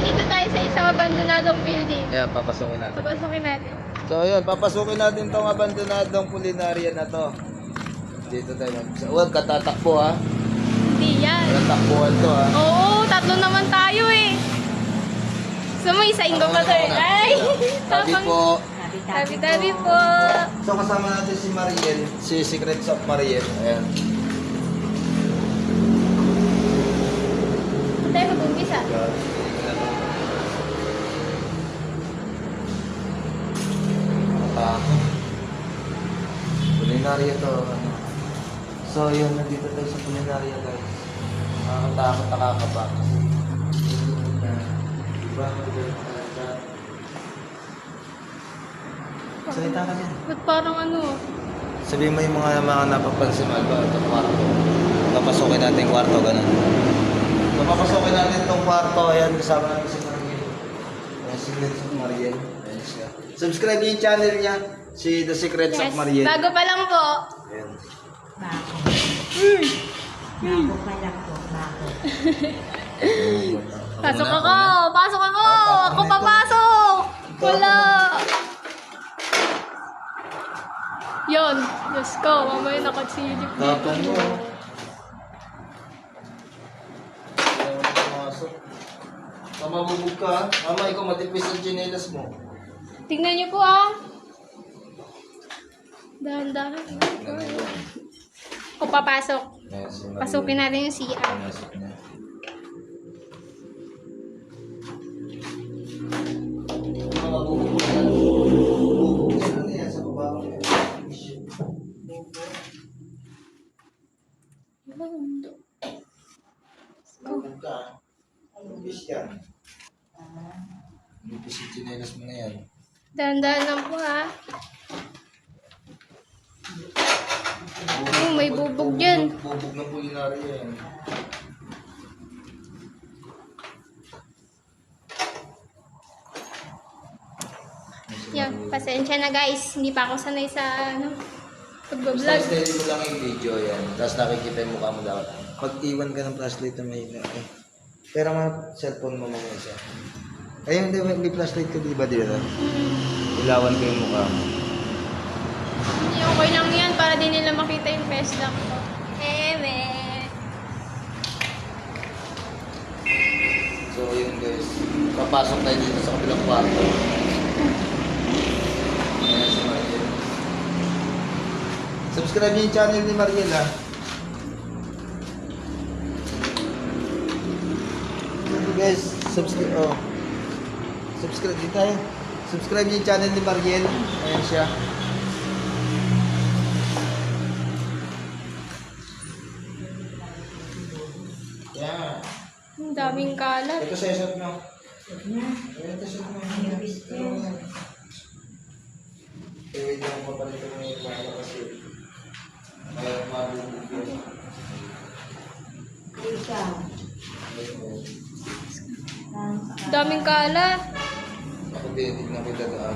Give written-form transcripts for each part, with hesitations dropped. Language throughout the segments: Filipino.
Nandito tayo sa isang abandonadong building. Ayan, papasukin natin. Papasukin natin. So ayun, papasukin natin tong abandonadong kulinarya na to. Dito tayo. Huwag katatakbo ha. Hindi yan. Tatakbuhan to ha. Oo, tatlo naman tayo eh. So mo, isain ko pa sir. Ay! Sabi po. Tabi-tabi po. So kasama natin si Mariel, si Secrets of Mariel. Ayan. Tayo mag-umpisa. Kulinarya to. Ano. So yun, nandito tayo sa kulinarya guys. Nakakatakot, nakakaba. Diba? Salita ka dyan. Ba't parang ano? Sabihin mo yung mga napapansin mo. Itong kwarto. Papasukin natin yung kwarto, ganun. So papasukin natin itong kwarto. Ayan, kasama natin si Mariel. Ayan, Secrets of Mariel. Ayan siya. Subscribe niyo yung channel niya. Si The Secrets of Mariel. Bago pa lang po. Ayan. Bako. Hmm. Bako pa lang po. Bako. Pasok ako! Pasok ako! Ako papasok! Wala! Yun. Diyos ko, mamaya nakatsilip Tapang dito. mo. Ayaw na pumasok. Mabubog ka ha. Mama, ikaw matipis ang tsinelas mo. Tingnan niyo po ah. Dahan-dahan. Ako papasok. Yes, Pasukin natin yung CR. Pumasok niya. Mabubog ka. Mabubog ka na yan sa baba mo. Mabubog ka. Lupis yan. Lupis yung tsinelas mo na yan. Dahan-dahan lang po ha. Oh, may bubog dyan. Bubog ng kulinarya yan. Yan, pasensya na guys. Hindi pa ako sanay sa ano, Basta pagbablog. steady mo lang yung video yan. Tapos nakikita yung mukha mo dapat. Pag-iwan ka ng flashlight na may eh. Pero mga cellphone mo mga isa. Ayun, may flashlight ka diba dito? Ilawan ko yung mukha mo. Hindi, okay lang yan para di nila makita yung face lock ko. Eme. So yun guys. Papasok tayo dito sa kabilang kwarto. Ayan si Mariel. Subscribe niyo yung channel ni Mariel ha. So guys, subscribe. Oh. Subscribe din tayo. Subscribe niyo yung channel ni Mariel. Ayan siya. Yeah. Ang daming kalat. Ito sa shot mo. Ito shot mo. Wait lang ko palit mo yung mga kasi. Kaya mabubog yun. Ikaw. Daming kalat. Ako tinitignan ko dadaan.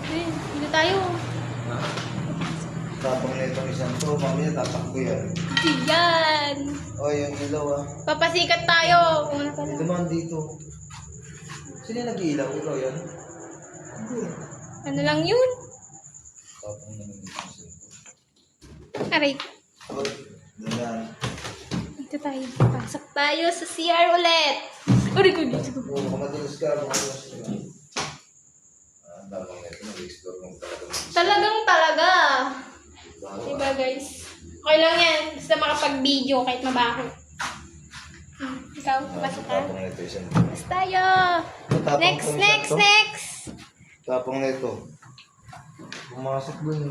Eh, dito tayo. Ha? Tapang na itong isang to, mamaya tatakbo yan. Diyan. O, yung ilaw ah. Papasikat tayo. Una pa lang. Dumaan dito. Sino yung nag-iilaw? Ikaw yan? Hindi. Ano lang yun? Tapang naman dito. Aray. O, dadaan. Dito tayo. Pasok tayo sa CR ulit. Aray ko dito. Oo, makadulas ka, makadulas ka. Damang na ito, nag-explore mong Talagang talaga. Diba guys? Okay lang yan. Basta makapag-video kahit mabaho. Ikaw, pasok ka. Tapang na ito isang. Pasok tayo. Next. Tapang na ito. Pumasok dun.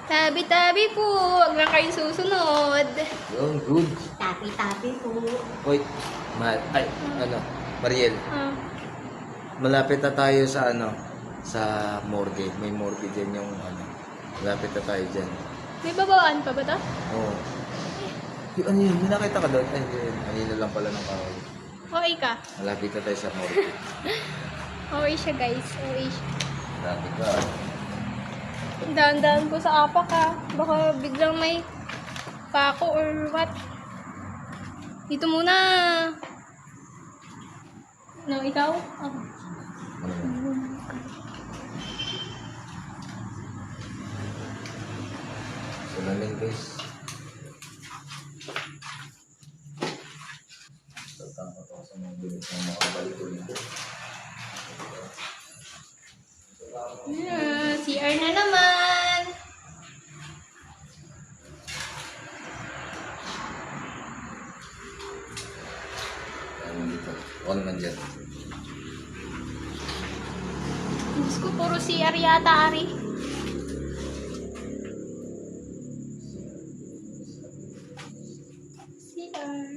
Tabi-tabi po. Huwag na kayong susunod. Yun, good. Tapi-tapi po. Hoy, Mariel. Ah. Malapit na tayo sa sa morgue. May morgue dyan yung malapit na tayo dyan. May babawaan pa ba to? Oo. Yung ano yun? May nakita ka doon? Ay, yun. Kanina lang pala ng kahoy. Okay ka. Malapit na tayo sa morgue. Okay siya guys. Okay siya. Malapit ka. Dahan-dahan po sa apak ha. Baka biglang may pako or what. Dito muna. No, ikaw? Ako. Salamin guys. Tatang ko sa mga bilis ng mga balik-ulit. CR na naman. Ano dito? Ako naman dyan. Diyos ko, puro CR yata, Ari. CR.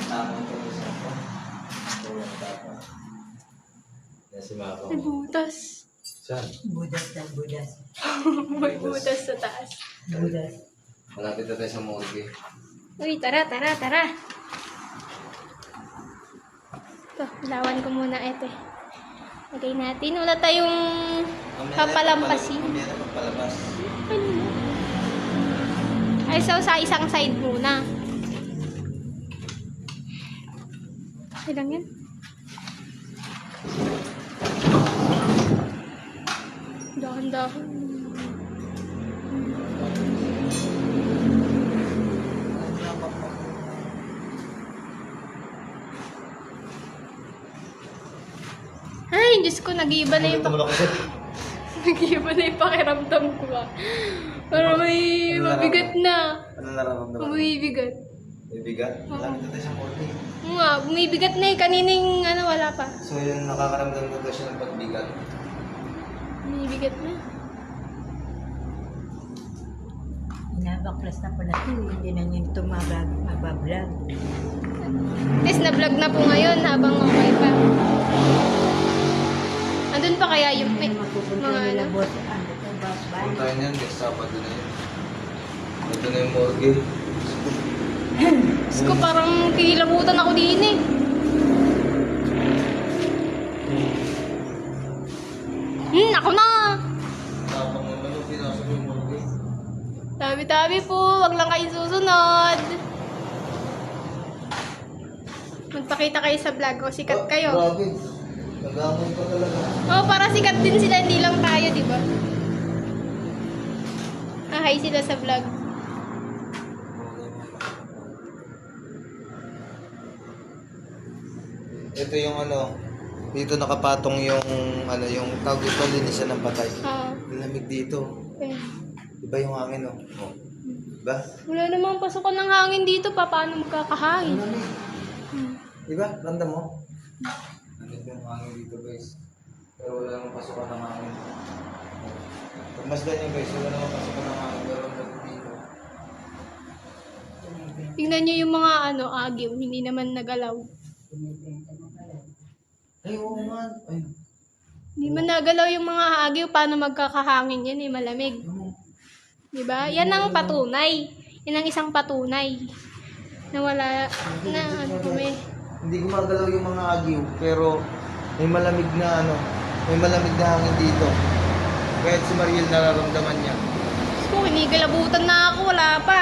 Tapang ko sa ako. Tulong tapang. Yan si Mako. May butas. Saan? Budas na budas. May butas sa taas. Budas. Malapit na tayo sa morgue. Uy, tara, tara, tara. Ito, lawan ko muna ito. Lagay natin. Wala tayong papalampasin. Mamaya na papalabas. Ay, so sa isang side muna. Okay lang yan. Dahan-dahan. Ay, Diyos ko, nag-iiba na yung nag-iiba na yung pakiramdam ko ah. Parang may Ano mabigat na. Ano nararamdaman? Bumibigat. May bigat? Malapit na tayo sa morgue. Oo nga, bumibigat na eh. Kanining ano, wala pa. So yun, nakakaramdam na daw siya ng pagbigat. Bumibigat na. Nabaklas na pala ito. Hindi na niya ito mabablog. Tapos na-vlog na po ngayon habang okay pa. Andun pa kaya yung Mapupunta mga nila ano? boss. Ano ito, boss ba? Punta niyan, next Sabado na yun. Ito na yung morgue. Diyos ko, parang kinilabutan ako din eh. Ako na! Tapang naman yung pinasok yung morgue. Tabi-tabi po, wag lang kayo susunod. Magpakita kayo sa vlog o sikat kayo. Grabe. Nag-amoy pa talaga. Oo, para sikat din sila, hindi lang tayo, di ba? Hi sila sa vlog. Ito yung ano, dito nakapatong yung ano, yung tawag ito, linisan ng patay. Oo. Lamig dito. Okay. Iba yung hangin, oh. Oh. Diba? Wala namang pasukan ng hangin dito pa. Paano magkakahangin? Lamig. Hmm. Diba? Randa mo? Lamig yung hangin dito, guys. Pero wala namang pasukan ng hangin. Pag masdan nyo, guys, wala namang pasukan ng hangin. Pero lamig dito. Tingnan nyo yung mga ano, agiw. Hindi naman nagalaw. Ay, oo nga. Ay, Hindi man nagalaw yung mga agiw. Paano magkakahangin yan eh? Malamig. Diba? Yan ang patunay. Yan ang isang patunay. Na wala, na ano kami. hindi gumagalaw yung mga agiw, pero may malamig na ano, may malamig na hangin dito. Kahit si Mariel nararamdaman niya. Diyos ko, kinikilabutan na ako. Wala pa.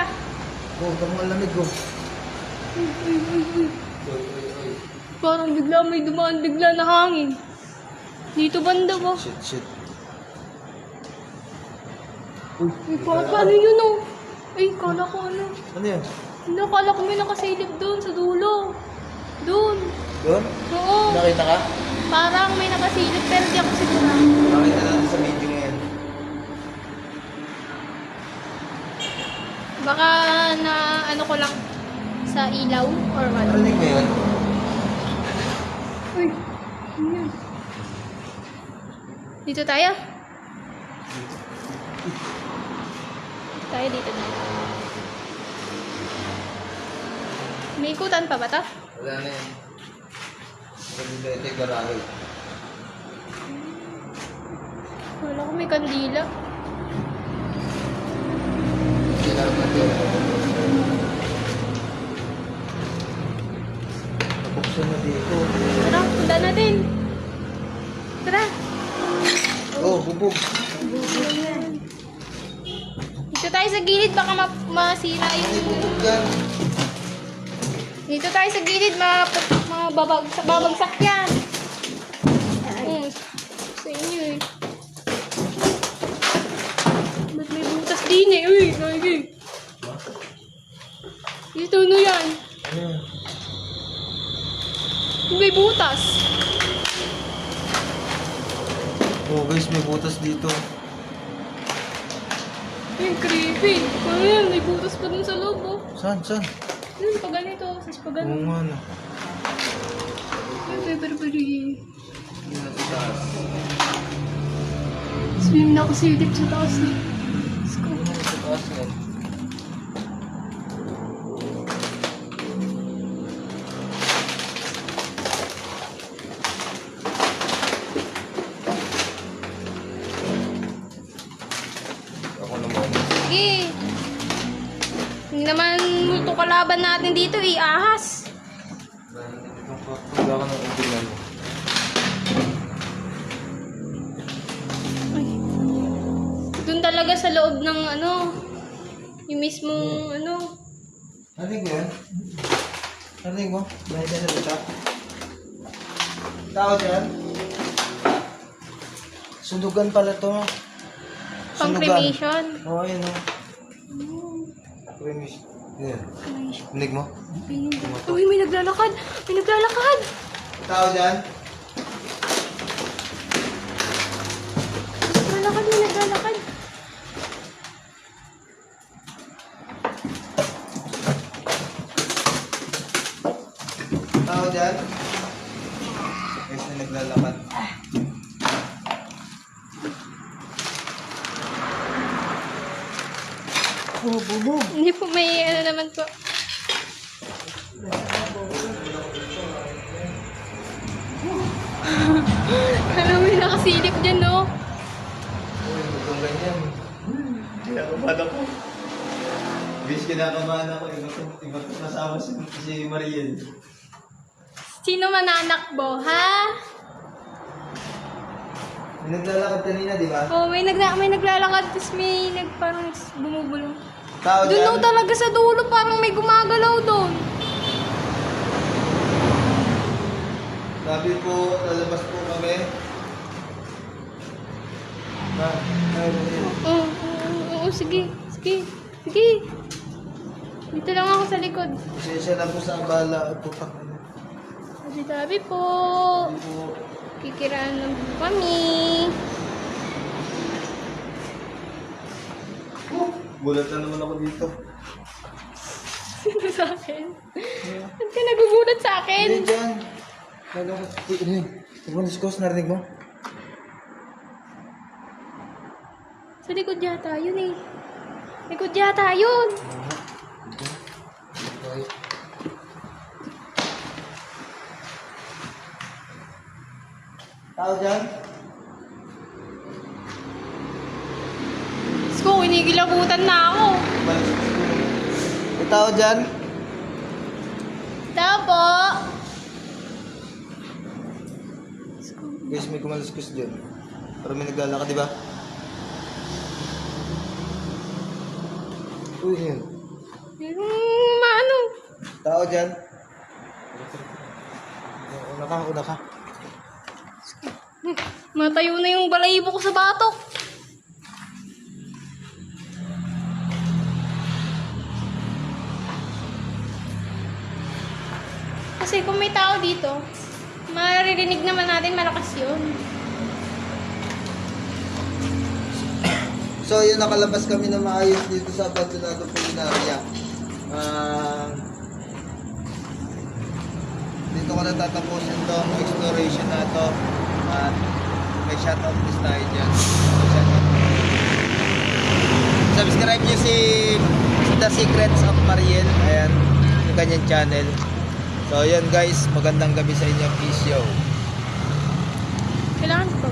Oh, tama ang lamig ko. Parang bigla may dumaan bigla na hangin. Dito banda ba? Shit. Ay, paano yun oh? Ay, kala ko ano. Ano yun? Hindi, kala ko may nakasilip doon sa dulo. Doon. Doon? Oo. Nakita ka? Parang may nakasilip pero di ako sigurado. Nakita natin sa video ngayon. Baka na ano ko lang sa ilaw or what. Narinig mo yun? Uy. Ano yun? Dito tayo? Tayo dito na. May ikutan pa ba to? Wala na yan. Ito yung garahe. Wala ko may kandila. Kailangan natin. Nabuksan na dito. Tara, punta natin. Tara. Oh, bubog. Dito tayo sa sa gilid, baka masira yung... Ibubog yan. Dito tayo sa gilid, babagsak yan. Sa inyo eh. Ba't may butas din eh? Uy, lagi. Dito na yan. Ano yan? May butas. Oh guys, may butas dito. Ay, creepy. Ano yan? May butas pa dun sa loob oh. Saan? Saan? Yun, pag ganito. Sas pag Oo ganito. nga na. Ay, bari. Yun na sa taas. Swim na ako silip sa taas eh. Let's go. Yun na sa taas yan. Ako naman. Sige. Hindi naman multo kalaban natin dito eh. Ahas. Wala ka ng upuan mo. Ay. Doon talaga sa loob ng ano. Yung mismong ano. Narinig mo yan? Narinig mo? Dahil dyan sa bita? Tao dyan? Sundugan pala to. Pang cremation. Oo, ayun o. Cremation. Yan. Narinig mo? Uy, may naglalakad. May naglalakad. Tao dyan? May naglalakad. Tao dyan? Guys, na naglalakad. Hindi po may ano naman po. Ano may nakasilip dyan, no? Uy, huwag kang ganyan. Kinakabahan ako. Guys, kinakabahan ako. Iba to kasama si Mariel. Sino mananakbo, ha? May naglalakad kanina, di ba? Oh, may naglalakad, tapos may parang bumubulong. Tao Doon dyan? daw talaga sa dulo, parang may gumagalaw doon. Sabi po, lalabas po kami. Mariel. Oo, sige. Dito lang ako sa likod. Pasensya na po sa abala at putak. Sabi po. Po. Kikiraan lang po kami. Gulat na naman ako dito. Sino sa akin? Ba't ka nagugulat sa akin? Hindi dyan. Narinig ko, narinig mo? Sa likod yata yun eh. Likod yata yun. Okay. Tao dyan? Diyos ko, kinikilabutan na ako. May tao dyan? Tao po. Guys, may kumaluskus dyan. Pero may naglalakad, di ba? Uy, yun. Yung maano. Tao dyan? Una ka. Matayo na yung balahibo ko sa batok. Kasi kung may tao dito, maririnig naman natin malakas yun. So, yun, nakalabas kami na maayos dito sa Abandonado Culinaria. Dito ko natatapusin itong exploration na ito. At may shoutout list tayo dyan. Subscribe nyo si The Secrets of Mariel. Ayan, yung kanyang channel. So, yun guys, magandang gabi sa inyo. Peace, yo. Kailangan ko.